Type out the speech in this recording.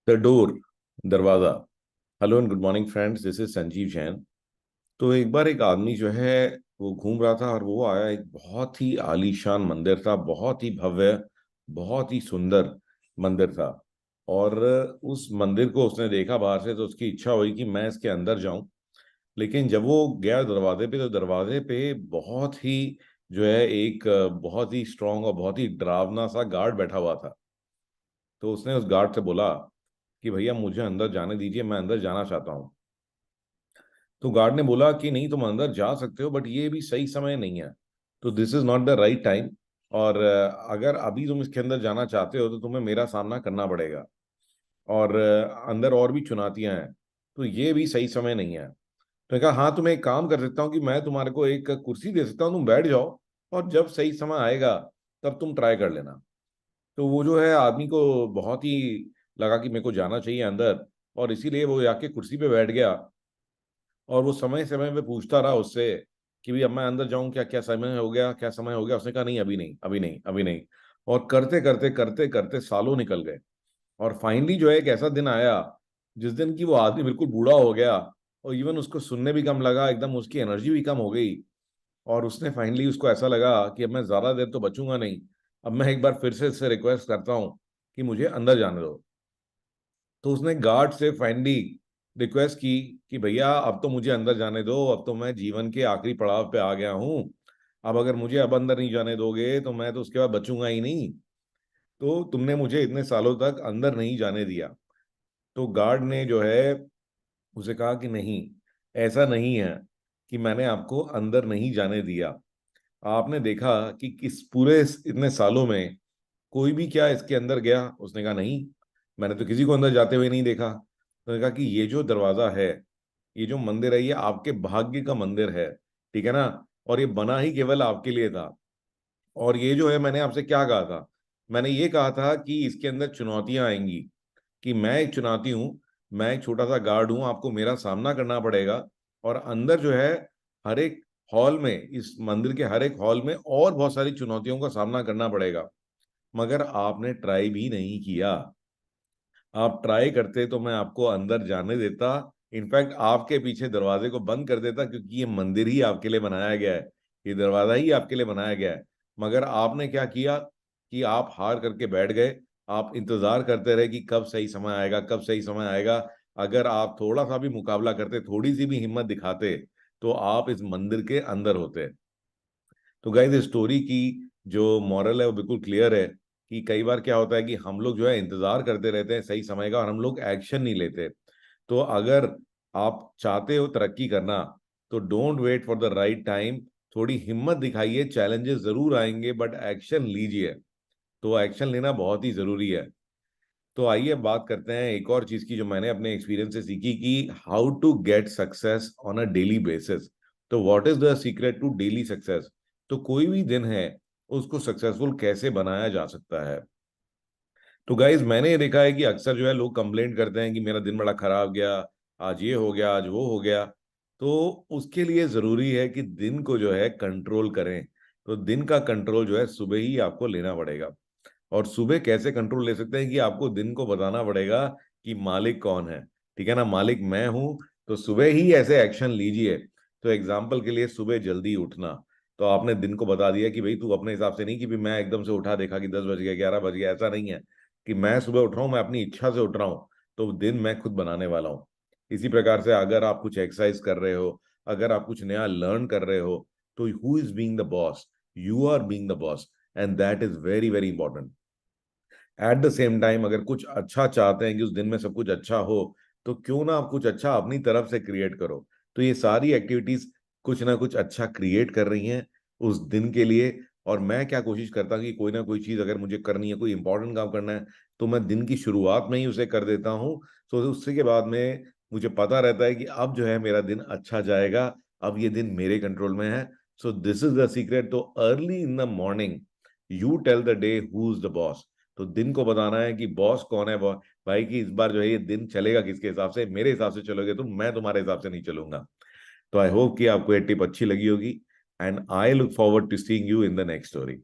The door, दरवाजा। Hello and good morning friends, this is Sanjeev Jain. तो एक बार एक आदमी जो है वो घूम रहा था और वो आया, एक बहुत ही आलीशान मंदिर था, बहुत ही भव्य, बहुत ही सुंदर मंदिर था। और उस मंदिर को उसने देखा बाहर से तो उसकी इच्छा हुई कि मैं इसके अंदर जाऊं। लेकिन जब वो गया दरवाजे पे तो दरवाजे पे बहुत ही जो है एक बहुत ही स्ट्रांग और बहुत ही डरावना सा गार्ड बैठा हुआ था। तो उसने उस गार्ड से बोला कि भैया मुझे अंदर जाने दीजिए, मैं अंदर जाना चाहता हूँ। तो गार्ड ने बोला कि नहीं, तुम अंदर जा सकते हो बट ये भी सही समय नहीं है। तो this is not the right time. और अगर अभी तुम इसके अंदर जाना चाहते हो तो तुम्हें मेरा सामना करना पड़ेगा। और अंदर और भी चुनौतियां हैं, तो ये भी सही समय नहीं है। तो कहा हाँ, तुम्हें एक काम कर सकता हूँ कि मैं तुम्हारे को एक कुर्सी दे सकता हूँ, तुम बैठ जाओ और जब सही समय आएगा तब तुम ट्राई कर लेना। तो वो जो है आदमी को बहुत ही लगा कि मेरे को जाना चाहिए अंदर, और इसीलिए वो जाके कुर्सी पे बैठ गया। और वो समय समय पे पूछता रहा उससे कि भाई अब मैं अंदर जाऊं क्या, क्या समय हो गया, क्या समय हो गया। उसने कहा नहीं, अभी नहीं, अभी नहीं, अभी नहीं। और करते करते करते करते सालों निकल गए। और फाइनली जो है एक ऐसा दिन आया जिस दिन की वो आदमी बिल्कुल बूढ़ा हो गया, और इवन उसको सुनने भी कम लगा, एकदम उसकी एनर्जी भी कम हो गई। और उसने फाइनली, उसको ऐसा लगा कि अब मैं ज्यादा देर तो बचूंगा नहीं, अब मैं एक बार फिर से इससे रिक्वेस्ट करता हूँ कि मुझे अंदर जाने दो। तो उसने गार्ड से फाइनली रिक्वेस्ट की कि भैया अब तो मुझे अंदर जाने दो, अब तो मैं जीवन के आखिरी पड़ाव पे आ गया हूँ। अब अगर मुझे अब अंदर नहीं जाने दोगे तो मैं तो उसके बाद बचूंगा ही नहीं। तो तुमने मुझे इतने सालों तक अंदर नहीं जाने दिया। तो गार्ड ने जो है उसे कहा कि नहीं, ऐसा नहीं है कि मैंने आपको अंदर नहीं जाने दिया। आपने देखा कि किस पूरे इतने सालों में कोई भी क्या इसके अंदर गया? उसने कहा नहीं, मैंने तो किसी को अंदर जाते हुए नहीं देखा। तो उसने कहा कि ये जो दरवाजा है, ये जो मंदिर है, ये आपके भाग्य का मंदिर है, ठीक है ना। और ये बना ही केवल आपके लिए था। और ये जो है, मैंने आपसे क्या कहा था? मैंने ये कहा था कि इसके अंदर चुनौतियां आएंगी, कि मैं एक चुनौती हूँ, मैं एक छोटा सा गार्ड हूँ, आपको मेरा सामना करना पड़ेगा। और अंदर जो है हर एक हॉल में, इस मंदिर के हर एक हॉल में और बहुत सारी चुनौतियों का सामना करना पड़ेगा। मगर आपने ट्राई भी नहीं किया। आप ट्राई करते तो मैं आपको अंदर जाने देता। इनफैक्ट आपके पीछे दरवाजे को बंद कर देता, क्योंकि ये मंदिर ही आपके लिए बनाया गया है, ये दरवाजा ही आपके लिए बनाया गया है। मगर आपने क्या किया कि आप हार करके बैठ गए। आप इंतजार करते रहे कि कब सही समय आएगा, कब सही समय आएगा। अगर आप थोड़ा सा भी मुकाबला करते, थोड़ी सी भी हिम्मत दिखाते, तो आप इस मंदिर के अंदर होते। तो गाइस, इस स्टोरी की जो मॉरल है वो बिल्कुल क्लियर है कि कई बार क्या होता है कि हम लोग जो है इंतजार करते रहते हैं सही समय का, और हम लोग एक्शन नहीं लेते। तो अगर आप चाहते हो तरक्की करना, तो don't wait for the right time. थोड़ी हिम्मत दिखाइए, चैलेंजेस जरूर आएंगे बट एक्शन लीजिए। तो एक्शन लेना बहुत ही जरूरी है। तो आइए बात करते हैं एक और चीज की, जो मैंने अपने एक्सपीरियंस से सीखी, कि how to get success on a daily basis. तो what is the secret to daily success? तो कोई भी दिन है, उसको सक्सेसफुल कैसे बनाया जा सकता है? तो गाइज, मैंने ये देखा है कि अक्सर जो है लोग कंप्लेंट करते हैं कि मेरा दिन बड़ा खराब गया, आज ये हो गया, आज वो हो गया। तो उसके लिए जरूरी है कि दिन को जो है कंट्रोल करें। तो दिन का कंट्रोल जो है सुबह ही आपको लेना पड़ेगा। और सुबह कैसे कंट्रोल ले सकते हैं? कि आपको दिन को बताना पड़ेगा कि मालिक कौन है। ठीक है ना, मालिक मैं हूं। तो सुबह ही ऐसे एक्शन लीजिए। तो एग्जाम्पल के लिए, सुबह जल्दी उठना। तो आपने दिन को बता दिया कि भाई तू अपने हिसाब से नहीं, कि भी मैं एकदम से उठा देखा कि 10 बज गया, 11 बज गया, ऐसा नहीं है। कि मैं सुबह उठ रहा हूँ, मैं अपनी इच्छा से उठ रहा हूँ। तो दिन मैं खुद बनाने वाला हूँ। इसी प्रकार से अगर आप कुछ एक्सरसाइज कर रहे हो, अगर आप कुछ नया लर्न कर रहे हो, तो who is being the boss? You are being the boss. And that is very very important. At the same time, अगर कुछ अच्छा चाहते हैं कि उस दिन में सब कुछ अच्छा हो, तो क्यों ना आप कुछ अच्छा अपनी तरफ से क्रिएट करो। तो ये सारी एक्टिविटीज कुछ ना कुछ अच्छा क्रिएट कर रही हैं उस दिन के लिए। और मैं क्या कोशिश करता हूँ कि कोई ना कोई चीज अगर मुझे करनी है, कोई इंपॉर्टेंट काम करना है, तो मैं दिन की शुरुआत में ही उसे कर देता हूँ। तो उससे के बाद में मुझे पता रहता है कि अब जो है मेरा दिन अच्छा जाएगा, अब ये दिन मेरे कंट्रोल में है। So this is the secret. तो early in the morning you tell the day who is the boss. तो दिन को बताना है कि बॉस कौन है, भाई कि इस बार जो है ये दिन चलेगा किसके हिसाब से? मेरे हिसाब से चलोगे तुम, मैं तुम्हारे हिसाब से नहीं चलूंगा। तो आई होप कि आपको ये टिप अच्छी लगी होगी। And I look forward to seeing you in the next story.